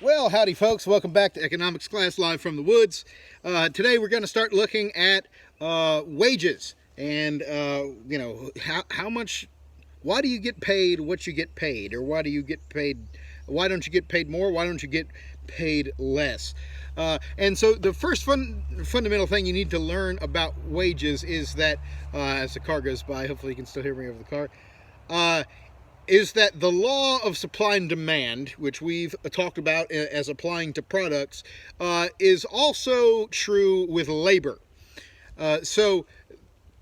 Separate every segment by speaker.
Speaker 1: Well, howdy, folks. Welcome back to Economics Class Live from the Woods. Today we're going to start looking at wages and, how much, why do you get paid what you get paid? Or why do you get paid, why don't you get paid more? Why don't you get paid less? And so the first fundamental thing you need to learn about wages is that, as the car goes by, hopefully you can still hear me over the car, is that the law of supply and demand, which we've talked about as applying to products, is also true with labor.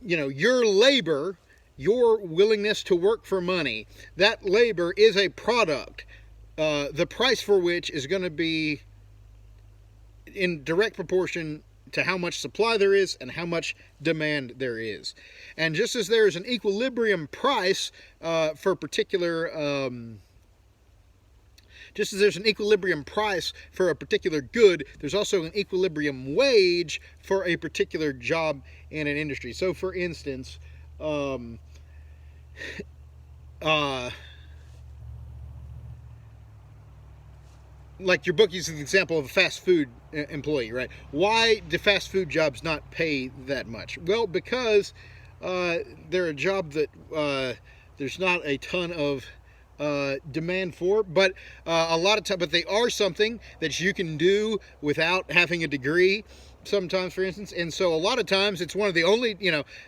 Speaker 1: Your labor, your willingness to work for money, that labor is a product, the price for which is going to be in direct proportion to how much supply there is and how much demand there is. And just as there is an equilibrium price for a particular just as there's an equilibrium price for a particular good, there's also an equilibrium wage for a particular job in an industry. So for instance, like your book uses the example of a fast food employee, right? Why do fast food jobs not pay that much? Well, because they're a job that there's not a ton of demand for, but a lot of time, but they are something that you can do without having a degree sometimes, for instance. And so a lot of times it's one of the only,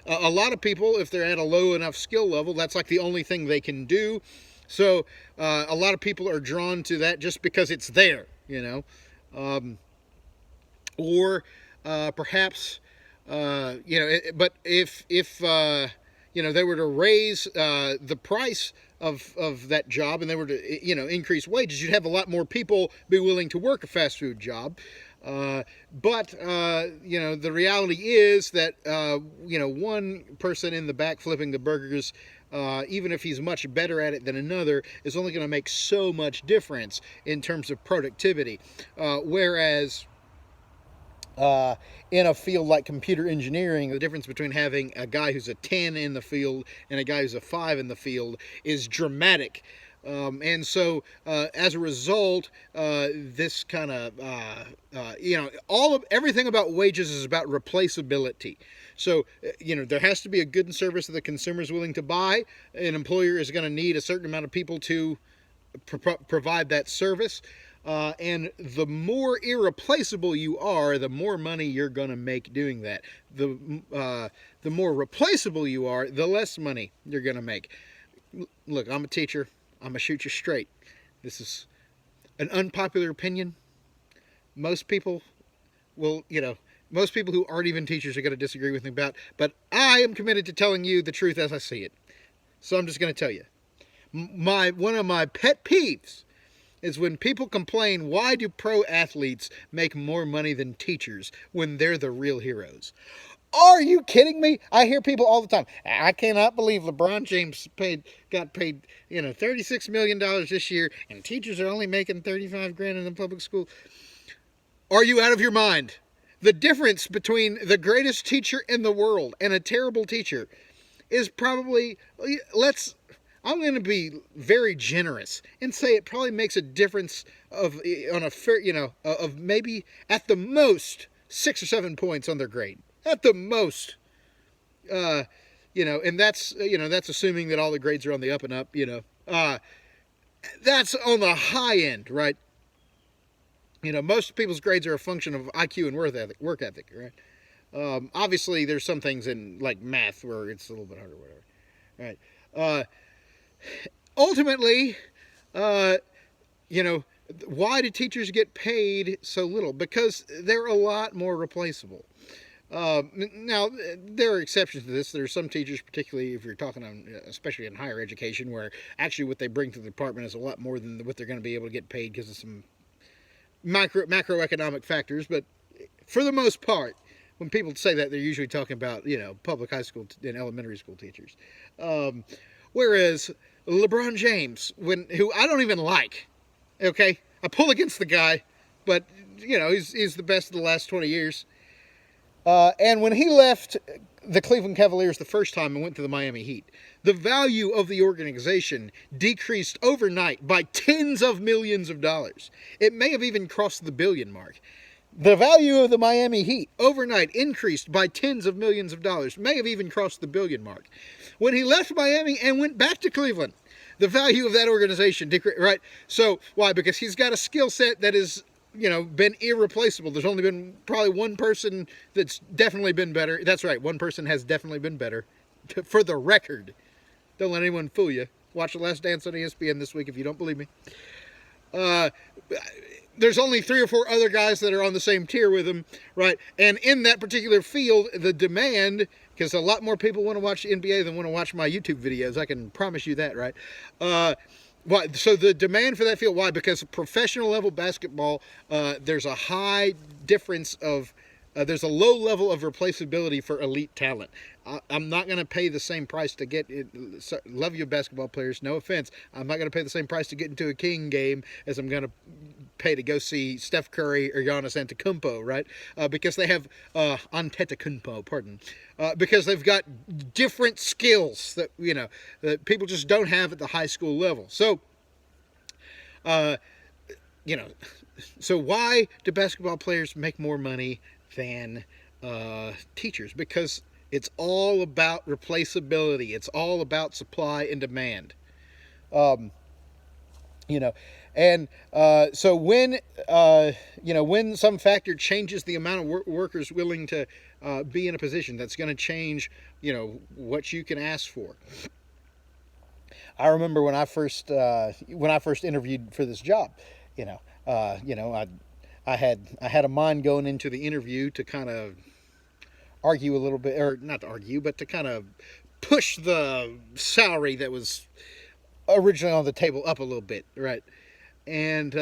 Speaker 1: a lot of people, if they're at a low enough skill level, that's like the only thing they can do. So a lot of people are drawn to that just because it's there, or perhaps, but if they were to raise the price of that job and they were to, increase wages, you'd have a lot more people be willing to work a fast food job. But the reality is that, one person in the back flipping the burgers, even if he's much better at it than another, is only going to make so much difference in terms of productivity. Whereas in a field like computer engineering, the difference between having a guy who's a 10 in the field and a guy who's a 5 in the field is dramatic. And so, as a result, this kind of, everything about wages is about replaceability. So, there has to be a good and service that the consumer is willing to buy. An employer is going to need a certain amount of people to provide that service. And the more irreplaceable you are, the more money you're going to make doing that. The more replaceable you are, the less money you're going to make. Look, I'm a teacher. I'm going to shoot you straight. This is an unpopular opinion. Most people will, most people who aren't even teachers are going to disagree with me about, but I am committed to telling you the truth as I see it. So I'm just going to tell you. One of my pet peeves is when people complain, why do pro athletes make more money than teachers when they're the real heroes? Are you kidding me? I hear people all the time. I cannot believe LeBron James got paid, $36 million this year, and teachers are only making $35,000 in the public school. Are you out of your mind? The difference between the greatest teacher in the world and a terrible teacher is probably, I'm going to be very generous and say it probably makes a difference of maybe at the most 6 or 7 points on their grade. At the most, and that's assuming that all the grades are on the up and up, that's on the high end, right? Most people's grades are a function of IQ and work ethic, right? Obviously, there's some things in like math where it's a little bit harder, whatever, right? Ultimately, why do teachers get paid so little? Because they're a lot more replaceable. Now, there are exceptions to this. There are some teachers, particularly if you're talking on, especially in higher education, where actually what they bring to the department is a lot more than what they're going to be able to get paid because of some macroeconomic factors. But for the most part, when people say that, they're usually talking about, public high school and elementary school teachers. Whereas LeBron James, who I don't even like, okay, I pull against the guy, but he's the best of the last 20 years. And when he left the Cleveland Cavaliers the first time and went to the Miami Heat, the value of the organization decreased overnight by tens of millions of dollars. It may have even crossed the billion mark. The value of the Miami Heat overnight increased by tens of millions of dollars, may have even crossed the billion mark. When he left Miami and went back to Cleveland, the value of that organization decreased, right? So, why? Because he's got a skill set that is, been irreplaceable. There's only been probably one person that's definitely been better. That's right, one person has definitely been better. For the record, don't let anyone fool you. Watch The Last Dance on ESPN this week if you don't believe me. There's only 3 or 4 other guys that are on the same tier with him, right? And in that particular field, the demand, because a lot more people want to watch the NBA than want to watch my YouTube videos, I can promise you that, right? Why? So the demand for that field, why? Because professional level basketball, there's a high difference of, there's a low level of replaceability for elite talent. I'm not going to pay the same price to get it. Love you basketball players, no offense. I'm not going to pay the same price to get into a King game as I'm going to pay to go see Steph Curry or Giannis Antetokounmpo, right? Because they have Antetokounmpo, pardon. Because they've got different skills that that people just don't have at the high school level. So, so why do basketball players make more money than teachers? Because it's all about replaceability. It's all about supply and demand. So when when some factor changes the amount of workers willing to be in a position, that's going to change what you can ask for. I remember when I first interviewed for this job, I had a mind going into the interview to kind of argue a little bit, or not to argue, but to kind of push the salary that was originally on the table up a little bit, right? And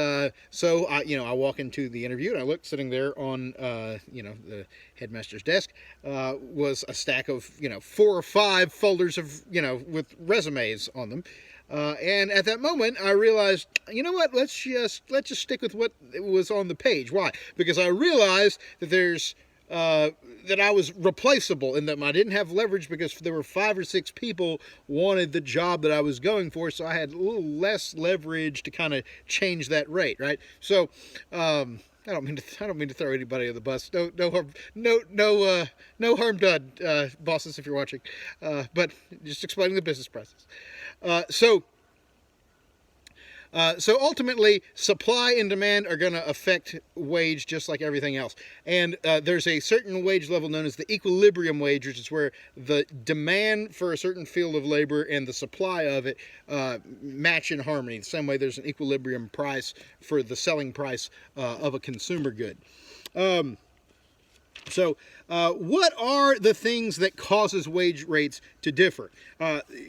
Speaker 1: so I walk into the interview and I look, sitting there on the headmaster's desk was a stack of 4 or 5 folders of with resumes on them. And at that moment, I realized, what? Let's just stick with what was on the page. Why? Because I realized that that I was replaceable, and that I didn't have leverage because there were 5 or 6 people wanted the job that I was going for, so I had a little less leverage to kind of change that rate, right? So I don't mean to throw anybody on the bus. No harm done, bosses, if you're watching. But just explaining the business process. So ultimately, supply and demand are going to affect wage just like everything else. And there's a certain wage level known as the equilibrium wage, which is where the demand for a certain field of labor and the supply of it match in harmony. The same way there's an equilibrium price for the selling price of a consumer good. So what are the things that causes wage rates to differ?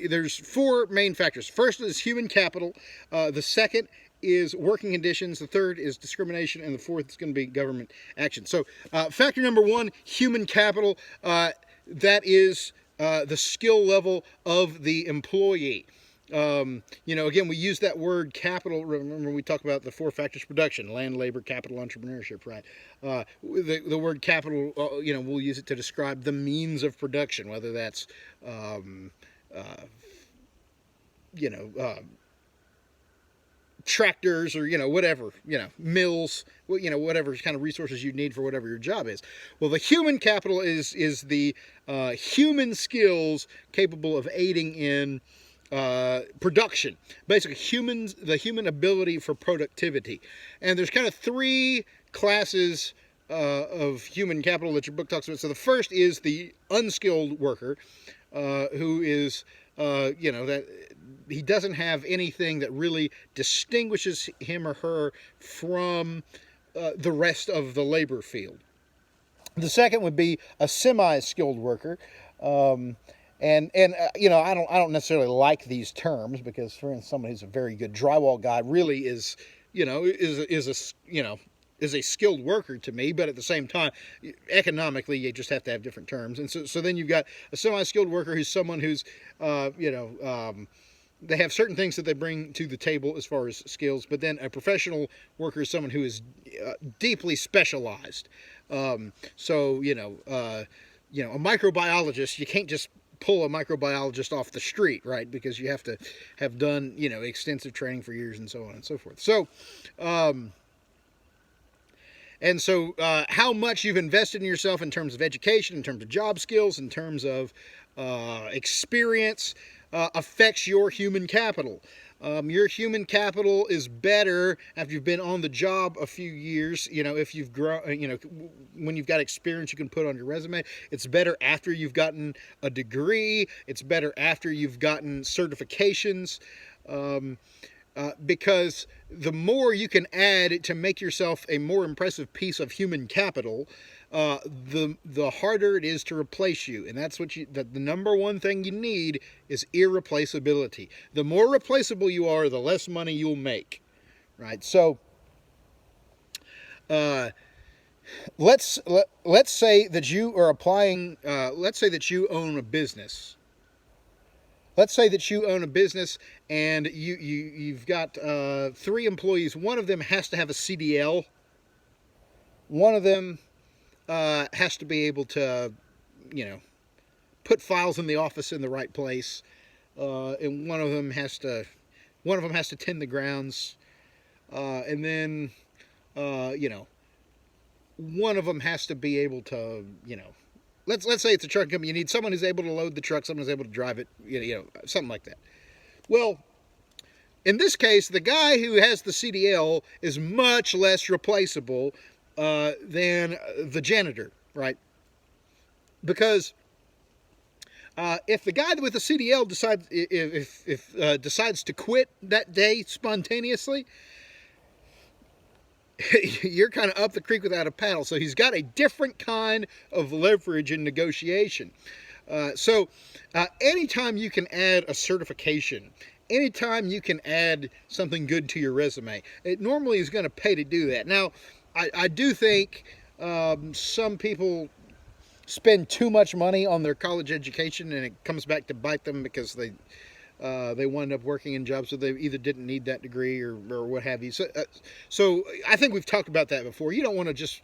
Speaker 1: There's 4 main factors. First is human capital. The second is working conditions. The third is discrimination. And the fourth is going to be government action. So factor number 1, human capital. That is the skill level of the employee. Again, we use that word capital. Remember, we talk about the 4 factors of production: land, labor, capital, entrepreneurship, right? The word capital, we'll use it to describe the means of production, whether that's, tractors or, whatever, mills, whatever kind of resources you need for whatever your job is. Well, the human capital is the human skills capable of aiding in production. Basically, the human ability for productivity. And there's kind of 3 classes of human capital that your book talks about. So the first is the unskilled worker, who is, that he doesn't have anything that really distinguishes him or her from the rest of the labor field. The second would be a semi-skilled worker. I don't necessarily like these terms because, for instance, somebody who's a very good drywall guy really is a skilled worker to me, but at the same time, economically, you just have to have different terms. And so then you've got a semi-skilled worker who's someone who's, they have certain things that they bring to the table as far as skills, but then a professional worker is someone who is deeply specialized. A microbiologist, you can't just pull a microbiologist off the street, right? Because you have to have done, extensive training for years and so on and so forth. So, how much you've invested in yourself in terms of education, in terms of job skills, in terms of experience, affects your human capital. Your human capital is better after you've been on the job a few years. If you've grown, when you've got experience you can put on your resume. It's better after you've gotten a degree. It's better after you've gotten certifications. Because the more you can add to make yourself a more impressive piece of human capital, the harder it is to replace you. And that's what the number one thing you need is irreplaceability. The more replaceable you are, the less money you'll make, right? So let's say that you are applying, let's say that you own a business. Let's say that you own a business and you've got 3 employees. One of them has to have a CDL. One of them has to be able to, put files in the office in the right place, and one of them has to tend the grounds, and then one of them has to be able to, let's say it's a truck company. You need someone who's able to load the truck, someone who's able to drive it, something like that. Well, in this case, the guy who has the CDL is much less replaceable than the janitor, right? Because if the guy with the CDL decides to quit that day spontaneously, you're kind of up the creek without a paddle. So he's got a different kind of leverage in negotiation. So anytime you can add a certification, anytime you can add something good to your resume, it normally is going to pay to do that. Now, I do think some people spend too much money on their college education, and it comes back to bite them because they wind up working in jobs that they either didn't need that degree or what have you. So I think we've talked about that before. You don't want to just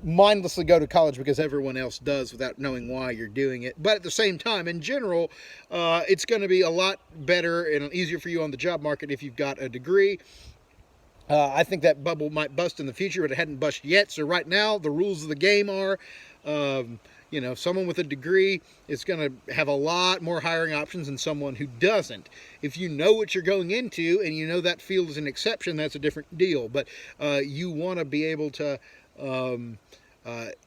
Speaker 1: mindlessly go to college because everyone else does without knowing why you're doing it. But at the same time, in general, it's going to be a lot better and easier for you on the job market if you've got a degree. I think that bubble might bust in the future, but it hadn't busted yet. So right now, the rules of the game are, someone with a degree is going to have a lot more hiring options than someone who doesn't. If you know what you're going into and you know that field is an exception, that's a different deal. But you want to be able to,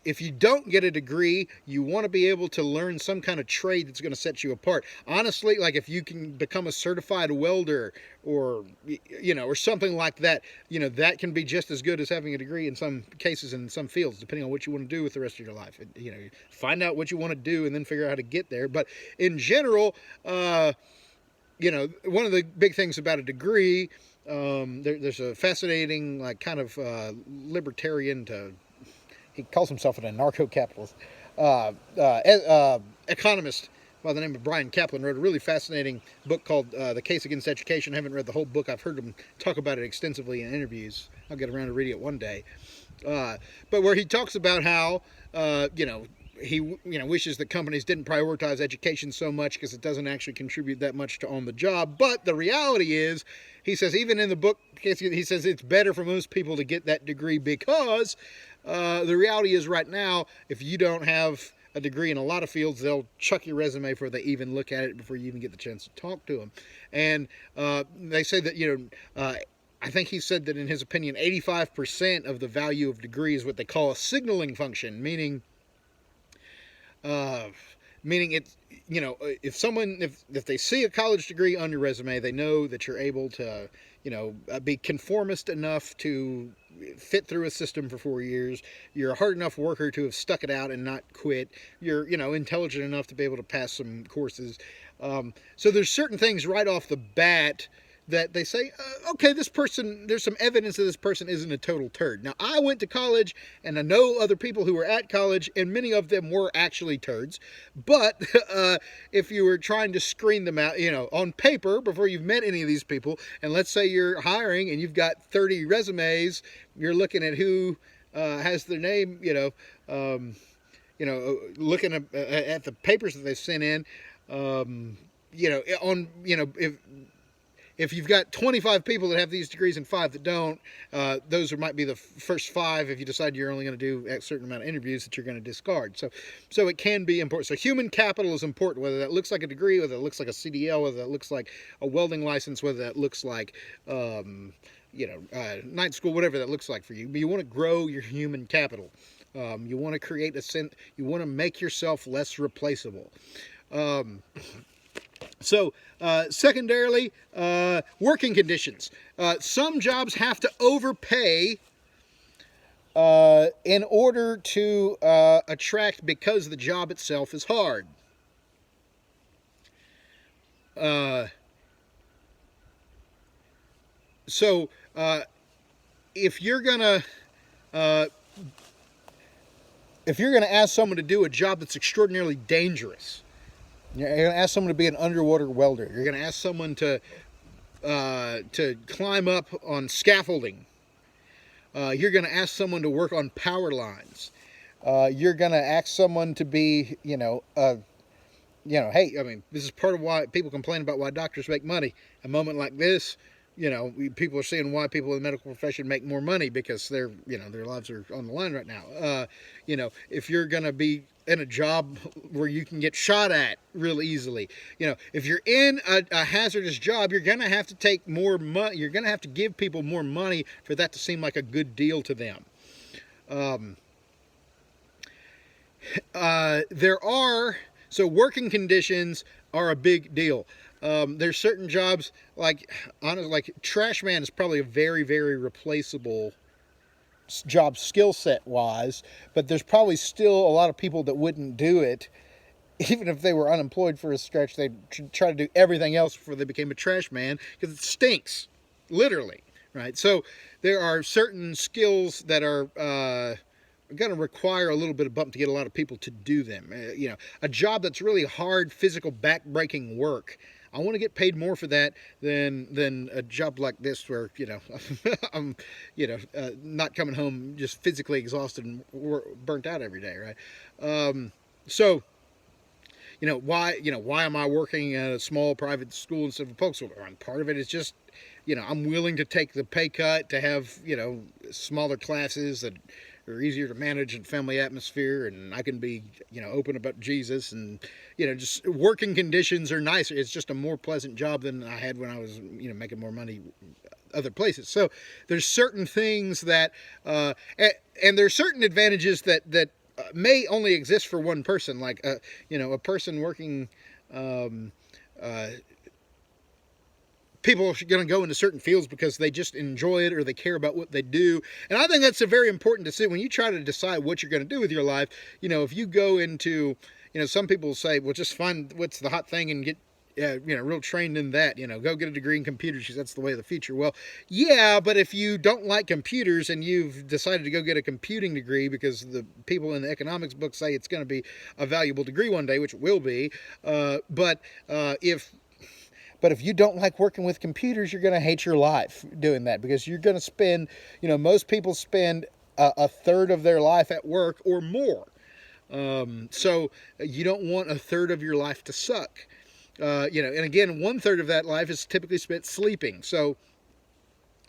Speaker 1: if you don't get a degree, you want to be able to learn some kind of trade that's going to set you apart. Honestly, like if you can become a certified welder or something like that, that can be just as good as having a degree in some cases in some fields, depending on what you want to do with the rest of your life. Find out what you want to do and then figure out how to get there. But in general, one of the big things about a degree, there's a fascinating, kind of libertarian he calls himself an anarcho-capitalist, economist by the name of Bryan Caplan, wrote a really fascinating book called The Case Against Education. I haven't read the whole book. I've heard him talk about it extensively in interviews. I'll get around to reading it one day. But where he talks about how, he wishes that companies didn't prioritize education so much because it doesn't actually contribute that much to on the job. But the reality is, he says, even in the book, he says it's better for most people to get that degree because the reality is right now, if you don't have a degree in a lot of fields, they'll chuck your resume before they even look at it, before you even get the chance to talk to them. And they say that, I think he said that in his opinion, 85% of the value of degree is what they call a signaling function, meaning it's, if they see a college degree on your resume, they know that you're able to, be conformist enough to fit through a system for 4 years. You're a hard enough worker to have stuck it out and not quit. You're, intelligent enough to be able to pass some courses. So there's certain things right off the bat that they say, okay, this person, there's some evidence that this person isn't a total turd. Now, I went to college, and I know other people who were at college, and many of them were actually turds. But if you were trying to screen them out, on paper, before you've met any of these people, and let's say you're hiring and you've got 30 resumes, you're looking at who has their name, looking at the papers that they sent in, on if you've got 25 people that have these degrees and 5 that don't, those might be the first 5 if you decide you're only going to do a certain amount of interviews that you're going to discard. So it can be important. So human capital is important, whether that looks like a degree, whether that looks like a CDL, whether that looks like a welding license, whether that looks like night school, whatever that looks like for you. But you want to grow your human capital. You want to create you want to make yourself less replaceable. Secondarily, working conditions. Some jobs have to overpay in order to attract, because the job itself is hard. If you're gonna ask someone to do a job that's extraordinarily dangerous, you're going to ask someone to be an underwater welder. You're going to ask someone to climb up on scaffolding. You're going to ask someone to work on power lines. You're going to ask someone to be, hey, this is part of why people complain about why doctors make money. A moment like this, people are seeing why people in the medical profession make more money, because their lives are on the line right now. If you're going to be in a job where you can get shot at real easily, if you're in a hazardous job, you're going to have to take more money. You're going to have to give people more money for that to seem like a good deal to them. Working conditions are a big deal. There's certain jobs, like trash man is probably a very, very replaceable job skill set wise, but there's probably still a lot of people that wouldn't do it. Even if they were unemployed for a stretch, they'd try to do everything else before they became a trash man, because it stinks, literally, right? So there are certain skills that are going to require a little bit of bump to get a lot of people to do them. A job that's really hard, physical, back-breaking work, I want to get paid more for that than a job like this, where I'm not coming home just physically exhausted and burnt out every day, right? Why am I working at a small private school instead of a public school? And part of it is just I'm willing to take the pay cut to have smaller classes that are easier to manage in family atmosphere, and I can be open about Jesus, and just working conditions are nicer. It's just a more pleasant job than I had when I was making more money other places. So there's certain things that and there's certain advantages that may only exist for one person, like a person working people are going to go into certain fields because they just enjoy it or they care about what they do. And I think that's a very important decision when you try to decide what you're going to do with your life. If you go into, some people say, well, just find what's the hot thing and get, real trained in that, go get a degree in computers because that's the way of the future. Well, yeah, but if you don't like computers and you've decided to go get a computing degree because the people in the economics book say it's going to be a valuable degree one day, which it will be, but if you don't like working with computers, you're going to hate your life doing that, because you're going to spend, most people spend a third of their life at work or more. So you don't want a third of your life to suck. And again, 1/3 of that life is typically spent sleeping. So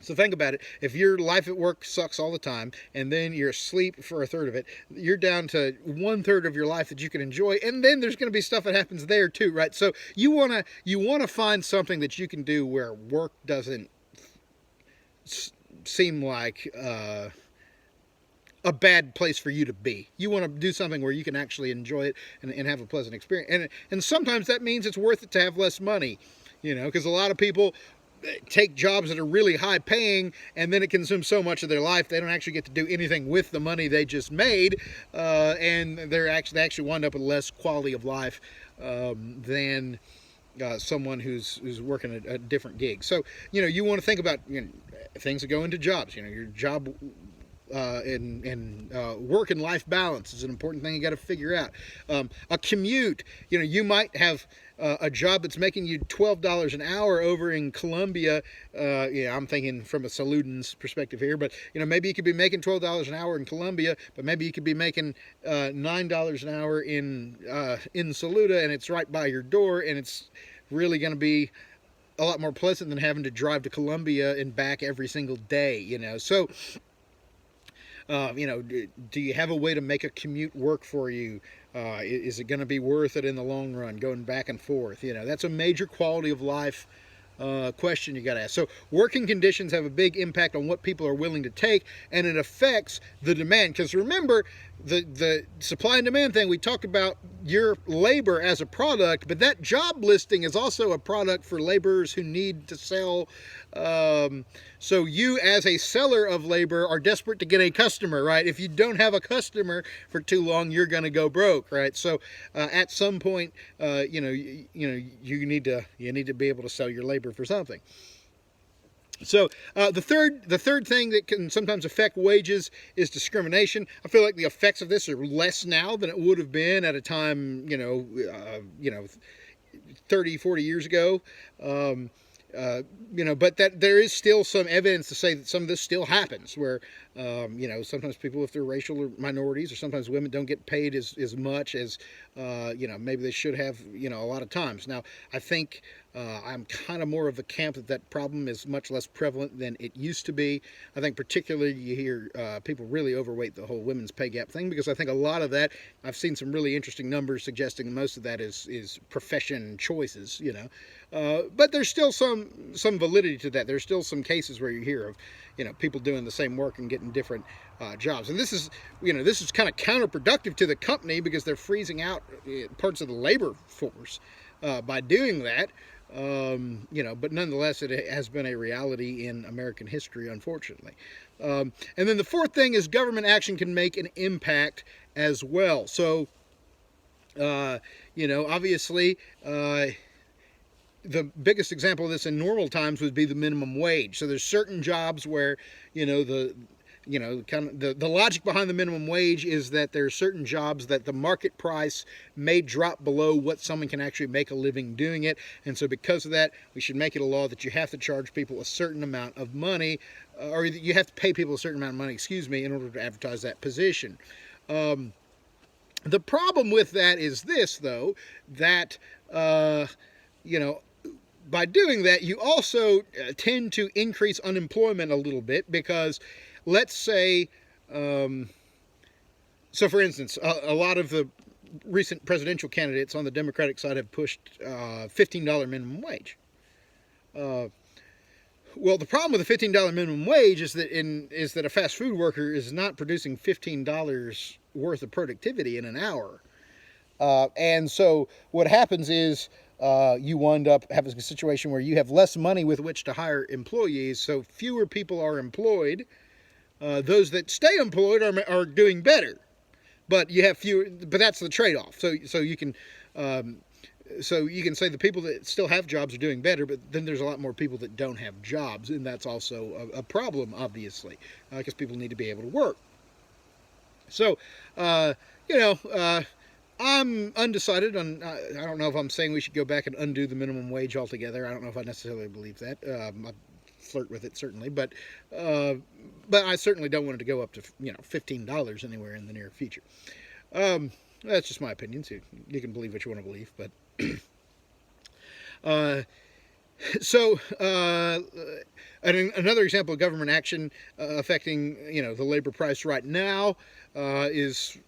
Speaker 1: think about it. If your life at work sucks all the time, and then you're asleep for a third of it, you're down to 1/3 of your life that you can enjoy. And then there's going to be stuff that happens there too, right? So you want to find something that you can do where work doesn't seem like a bad place for you to be. You want to do something where you can actually enjoy it and have a pleasant experience. And sometimes that means it's worth it to have less money, because a lot of people take jobs that are really high paying, and then it consumes so much of their life they don't actually get to do anything with the money they just made, and they actually wind up with less quality of life than someone who's working a different gig. So you want to think about things that go into jobs. Your job work and life balance is an important thing you got to figure out. A commute, you might have a job that's making you $12 an hour over in Colombia. I'm thinking from a Saludin's perspective here, but maybe you could be making $12 an hour in Colombia, but maybe you could be making $9 an hour in Saluda, and it's right by your door, and it's really going to be a lot more pleasant than having to drive to Colombia and back every single day. So do you have a way to make a commute work for you? Is it going to be worth it in the long run, going back and forth? That's a major quality of life question you got to ask. So working conditions have a big impact on what people are willing to take, and it affects the demand. Because remember, the supply and demand thing, we talked about your labor as a product, but that job listing is also a product for laborers who need to sell. So you as a seller of labor are desperate to get a customer, right? If you don't have a customer for too long, you're going to go broke, right? So at some point, you need to be able to sell your labor for something. So the third thing that can sometimes affect wages is discrimination. I feel like the effects of this are less now than it would have been at a time 30, 40 years ago. But that there is still some evidence to say that some of this still happens, where sometimes people, if they're racial minorities, or sometimes women, don't get paid as much as maybe they should have a lot of times. Now I think I'm kind of more of the camp that problem is much less prevalent than it used to be. I think particularly you hear people really overweight the whole women's pay gap thing, because I think a lot of that, I've seen some really interesting numbers suggesting most of that is profession choices, but there's still some validity to that. There's still some cases where you hear of people doing the same work and getting different jobs, and this is kind of counterproductive to the company, because they're freezing out parts of the labor force by doing that. But nonetheless, it has been a reality in American history, unfortunately. And then the fourth thing is government action can make an impact as well. So, obviously, the biggest example of this in normal times would be the minimum wage. So there's certain jobs where, the logic behind the minimum wage is that there are certain jobs that the market price may drop below what someone can actually make a living doing it. And so because of that, we should make it a law that you have to charge people a certain amount of money, or you have to pay people a certain amount of money, in order to advertise that position. The problem with that is this, though, that, by doing that, you also tend to increase unemployment a little bit, because let's say, so for instance, a lot of the recent presidential candidates on the Democratic side have pushed $15 minimum wage. Well, the problem with the $15 minimum wage is that a fast food worker is not producing $15 worth of productivity in an hour. And so what happens is you wind up having a situation where you have less money with which to hire employees, so fewer people are employed. Those that stay employed are doing better, but you have fewer. But that's the trade-off. So you can say the people that still have jobs are doing better, but then there's a lot more people that don't have jobs, and that's also a problem, obviously, because people need to be able to work. So I'm undecided on. I don't know if I'm saying we should go back and undo the minimum wage altogether. I don't know if I necessarily believe that. I flirt with it, certainly, but I certainly don't want it to go up to $15 anywhere in the near future. That's just my opinion. So you can believe what you want to believe, but and another example of government action affecting the labor price right now is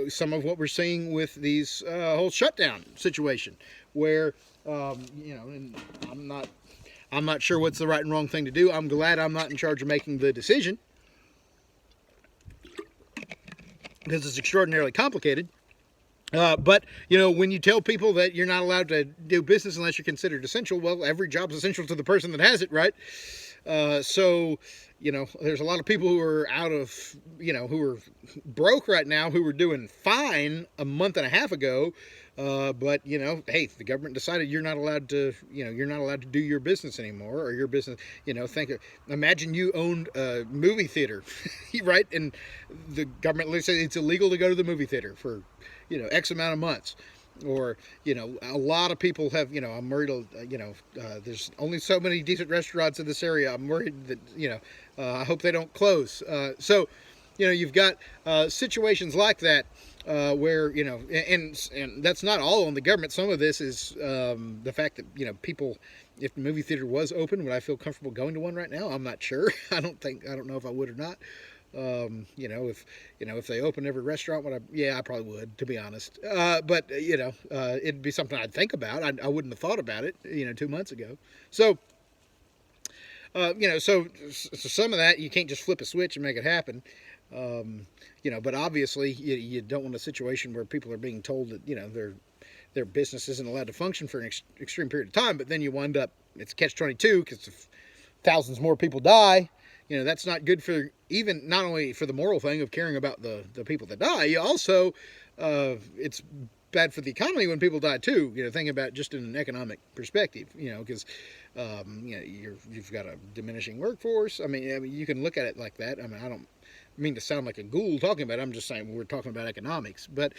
Speaker 1: some of what we're seeing with these whole shutdown situation, where and I'm not sure what's the right and wrong thing to do. I'm glad I'm not in charge of making the decision, because it's extraordinarily complicated. But when you tell people that you're not allowed to do business unless you're considered essential, well, every job's essential to the person that has it, right? So, there's a lot of people who are who are broke right now, who were doing fine a month and a half ago. But hey, the government decided you're not allowed to do your business anymore, or your business, imagine you owned a movie theater, right? And the government said it's illegal to go to the movie theater for, X amount of months. Or, a lot of people have, I'm worried, there's only so many decent restaurants in this area. I'm worried that, I hope they don't close. So, you've got situations like that where, and that's not all on the government. Some of this is the fact that, people, if the movie theater was open, would I feel comfortable going to one right now? I'm not sure. I don't know if I would or not. If they open every restaurant, I probably would, to be honest. But it'd be something I'd think about. I wouldn't have thought about it, 2 months ago. So, so some of that you can't just flip a switch and make it happen. But obviously you don't want a situation where people are being told that, their business isn't allowed to function for an extreme period of time, but then you wind up, it's catch-22, because if thousands more people die, that's not good for not only for the moral thing of caring about the people that die, you also, it's bad for the economy when people die too, thinking about just in an economic perspective, because, you've got a diminishing workforce. I mean, you can look at it like that. I mean, I don't mean to sound like a ghoul talking about it. I'm just saying we're talking about economics. But,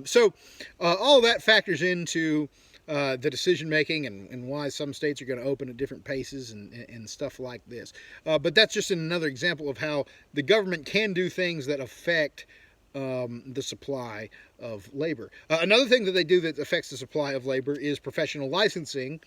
Speaker 1: so all that factors into the decision making and why some states are going to open at different paces and stuff like this. But that's just another example of how the government can do things that affect the supply of labor. Another thing that they do that affects the supply of labor is professional licensing.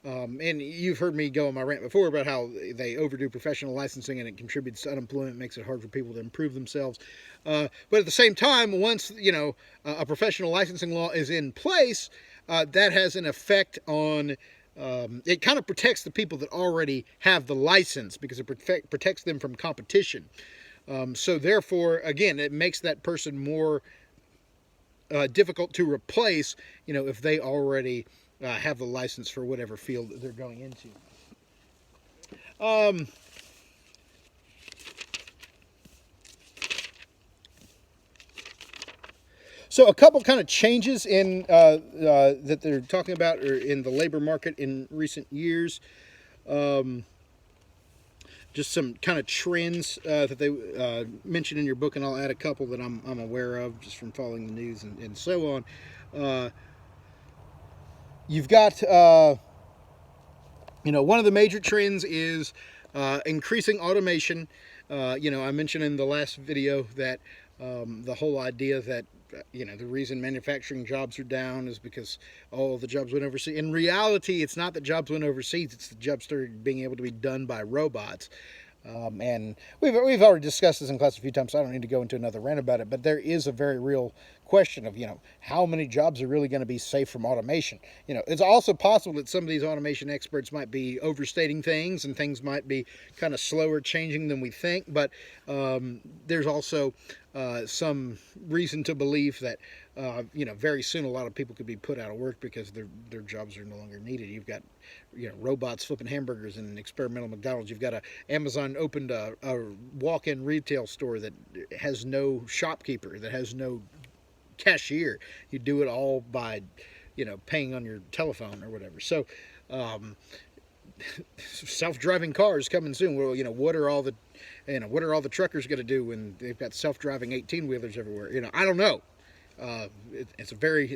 Speaker 1: And you've heard me go on my rant before about how they overdo professional licensing and it contributes to unemployment, makes it hard for people to improve themselves. But at the same time, once, a professional licensing law is in place, that has an effect on, it kind of protects the people that already have the license because it protects them from competition. So therefore, again, it makes that person more difficult to replace, if they already have the license for whatever field that they're going into. So a couple kind of changes in that they're talking about or in the labor market in recent years. Just some kind of trends that they mention in your book, and I'll add a couple that I'm aware of just from following the news and so on. You've got, one of the major trends is increasing automation. I mentioned in the last video that the whole idea that, the reason manufacturing jobs are down is because all the jobs went overseas. In reality, it's not that jobs went overseas, it's the jobs started being able to be done by robots. And we've already discussed this in class a few times, so I don't need to go into another rant about it, but there is a very real question of, how many jobs are really going to be safe from automation? It's also possible that some of these automation experts might be overstating things and things might be kind of slower changing than we think, but there's also some reason to believe that, very soon a lot of people could be put out of work because their jobs are no longer needed. You've got, robots flipping hamburgers in an experimental McDonald's. You've got Amazon opened a walk-in retail store that has no shopkeeper, that has no cashier. You do it all by, paying on your telephone or whatever. So, self-driving cars coming soon. Well, what are all the truckers going to do when they've got self-driving 18-wheelers everywhere? I don't know. It's a very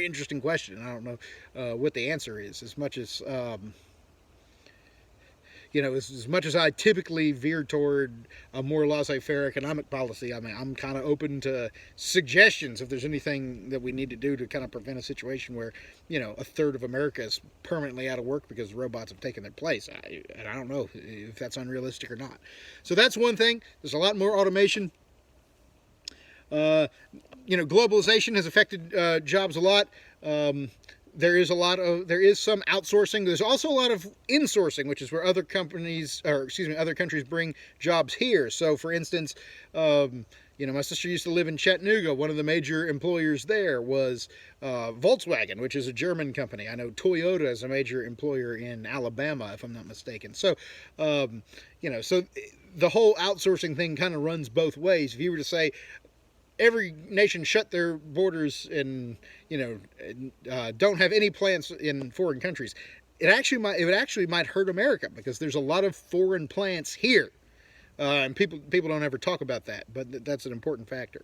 Speaker 1: interesting question. I don't know what the answer is. As much as as much as I typically veer toward a more laissez-faire economic policy, I mean, I'm kind of open to suggestions if there's anything that we need to do to kind of prevent a situation where, a third of America is permanently out of work because robots have taken their place. And I don't know if that's unrealistic or not. So that's one thing. There's a lot more automation. Globalization has affected jobs a lot. There is some outsourcing. There's also a lot of insourcing, which is where other countries bring jobs here. So, for instance, My sister used to live in Chattanooga. One of the major employers there was Volkswagen, which is a German company. I know Toyota is a major employer in Alabama, if I'm not mistaken. So, so the whole outsourcing thing kind of runs both ways. If you were to say every nation shut their borders and don't have any plants in foreign countries, it actually might hurt America, because there's a lot of foreign plants here, and people don't ever talk about that, but that's an important factor.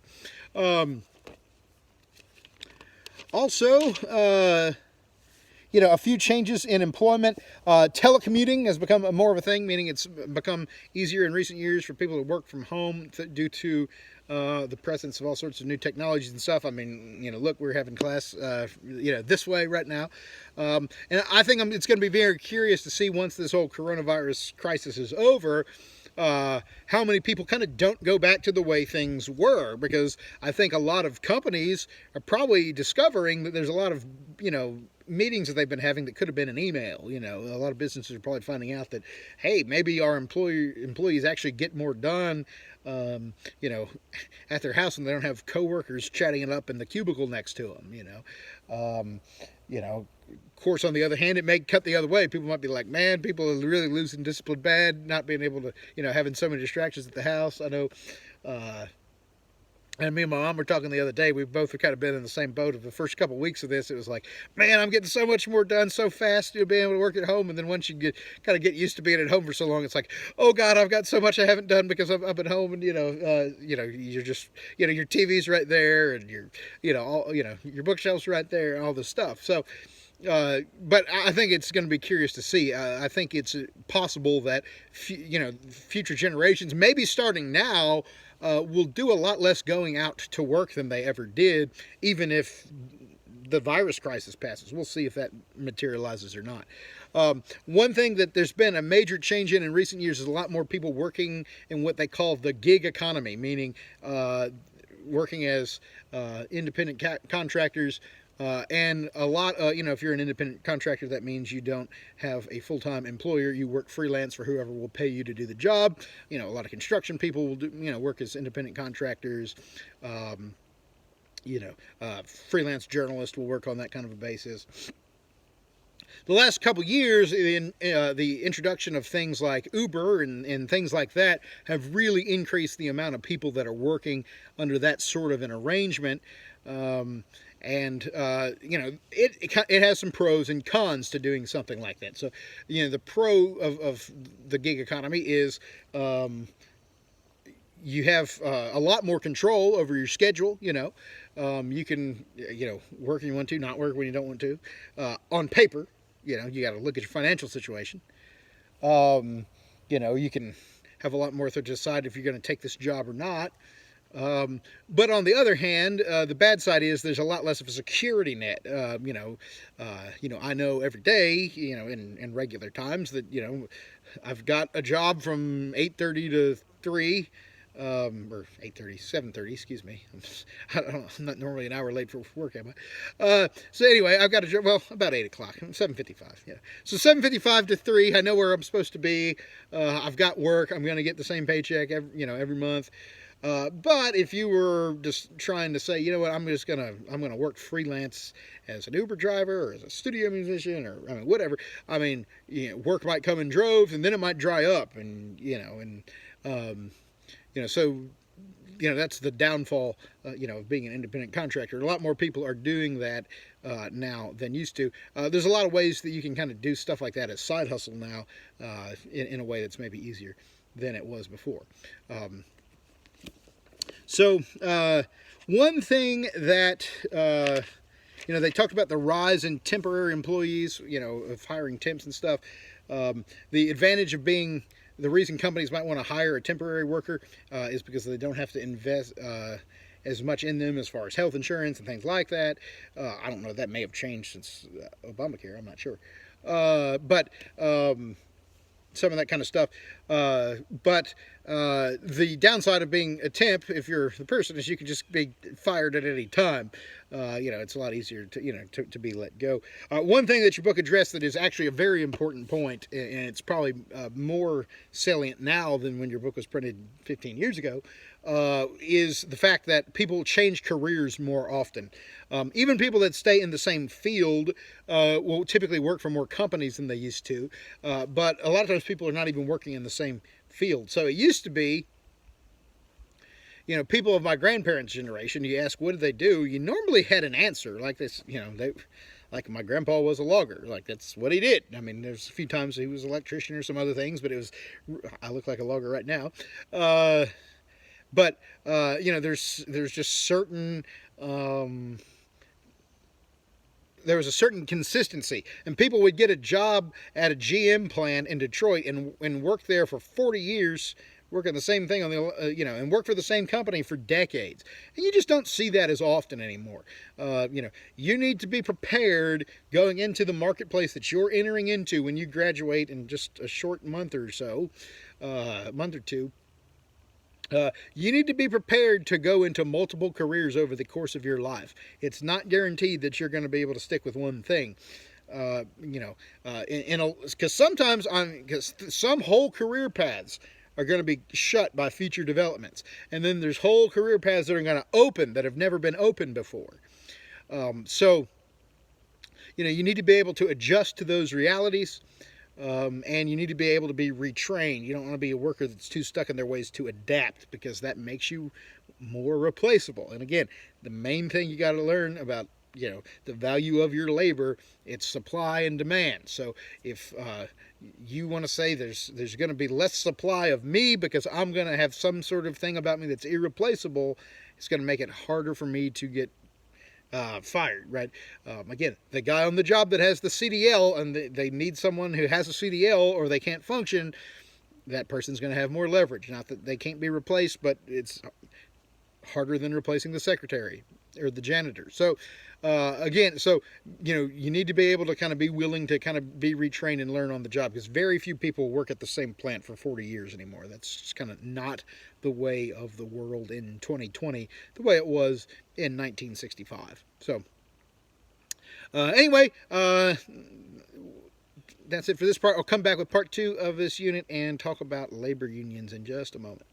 Speaker 1: Also, a few changes in employment. Telecommuting has become more of a thing, meaning it's become easier in recent years for people to work from home due to the presence of all sorts of new technologies and stuff. I mean, look, we're having class, this way right now. And I think it's going to be very curious to see, once this whole coronavirus crisis is over, how many people kind of don't go back to the way things were, because I think a lot of companies are probably discovering that there's a lot of, meetings that they've been having that could have been an email. A lot of businesses are probably finding out that, hey, maybe our employees actually get more done, at their house, and they don't have coworkers chatting it up in the cubicle next to them. Of course, on the other hand, it may cut the other way. People might be like, man, people are really losing discipline bad, not being able to, having so many distractions at the house. I know, and me and my mom were talking the other day. We've both kind of been in the same boat. Of the first couple of weeks of this, it was like, man, I'm getting so much more done so fast, being able to work at home. And then once you get used to being at home for so long, it's like, oh God, I've got so much I haven't done because I've been home. And you're just, your TV's right there, and your bookshelf's right there, and all this stuff. So. But I think it's going to be curious to see. I think it's possible that future generations, maybe starting now, will do a lot less going out to work than they ever did, even if the virus crisis passes. We'll see if that materializes or not. One thing that there's been a major change in recent years is a lot more people working in what they call the gig economy, meaning working as independent contractors. And a lot, if you're an independent contractor, that means you don't have a full-time employer. You work freelance for whoever will pay you to do the job. A lot of construction people will work as independent contractors. Freelance journalists will work on that kind of a basis. The last couple years, in the introduction of things like Uber and things like that have really increased the amount of people that are working under that sort of an arrangement. And it has some pros and cons to doing something like that. So, the pro of the gig economy is you have a lot more control over your schedule. You can work when you want to, not work when you don't want to. On paper, you got to look at your financial situation. You can have a lot more to decide if you're going to take this job or not. But on the other hand, the bad side is there's a lot less of a security net. I know every day, in regular times that, I've got a job from 8:30 to 3, or 8:30, 7:30, excuse me. I'm not normally an hour late for work, am I? So anyway, I've got a job, about 8 o'clock, 7:55, yeah. So 7:55 to 3, I know where I'm supposed to be. I've got work. I'm going to get the same paycheck every month. But if you were just trying to say, what, I'm gonna work freelance as an Uber driver or as a studio musician or whatever. Work might come in droves, and then it might dry up, and so that's the downfall, of being an independent contractor. A lot more people are doing that now than used to. There's a lot of ways that you can kind of do stuff like that as side hustle now, in a way that's maybe easier than it was before. So one thing that, they talked about the rise in temporary employees, of hiring temps and stuff. The advantage of the reason companies might want to hire a temporary worker is because they don't have to invest as much in them as far as health insurance and things like that. I don't know, that may have changed since Obamacare, I'm not sure. But some of that kind of stuff. But The downside of being a temp, if you're the person, is you can just be fired at any time. It's a lot easier to be let go. One thing that your book addressed that is actually a very important point, and it's probably more salient now than when your book was printed 15 years ago, is the fact that people change careers more often. Even people that stay in the same field will typically work for more companies than they used to, but a lot of times people are not even working in the same field. So it used to be, people of my grandparents' generation, you ask what did they do, you normally had an answer like this. Like my grandpa was a logger, like that's what he did. I mean, there's a few times he was an electrician or some other things, but I look like a logger right now. There's just certain there was a certain consistency, and people would get a job at a GM plant in Detroit and work there for 40 years, working the same thing on and work for the same company for decades. And you just don't see that as often anymore. You need to be prepared going into the marketplace that you're entering into when you graduate in just a short month or so, month or two. You need to be prepared to go into multiple careers over the course of your life. It's not guaranteed that you're going to be able to stick with one thing. Because sometimes some whole career paths are going to be shut by future developments, and then there's whole career paths that are going to open that have never been opened before. So you need to be able to adjust to those realities. And you need to be able to be retrained. You don't want to be a worker that's too stuck in their ways to adapt, because that makes you more replaceable. And again, the main thing you got to learn about the value of your labor, it's supply and demand. So if you want to say there's going to be less supply of me because I'm going to have some sort of thing about me that's irreplaceable, it's going to make it harder for me to get fired, right? Again, the guy on the job that has the CDL and they need someone who has a CDL or they can't function, that person's going to have more leverage. Not that they can't be replaced, but it's harder than replacing the secretary or the janitor. So you need to be able to kind of be willing to kind of be retrained and learn on the job, because very few people work at the same plant for 40 years anymore. That's just kind of not the way of the world in 2020, the way it was in 1965. So anyway, that's it for this part. I'll come back with part 2 of this unit and talk about labor unions in just a moment.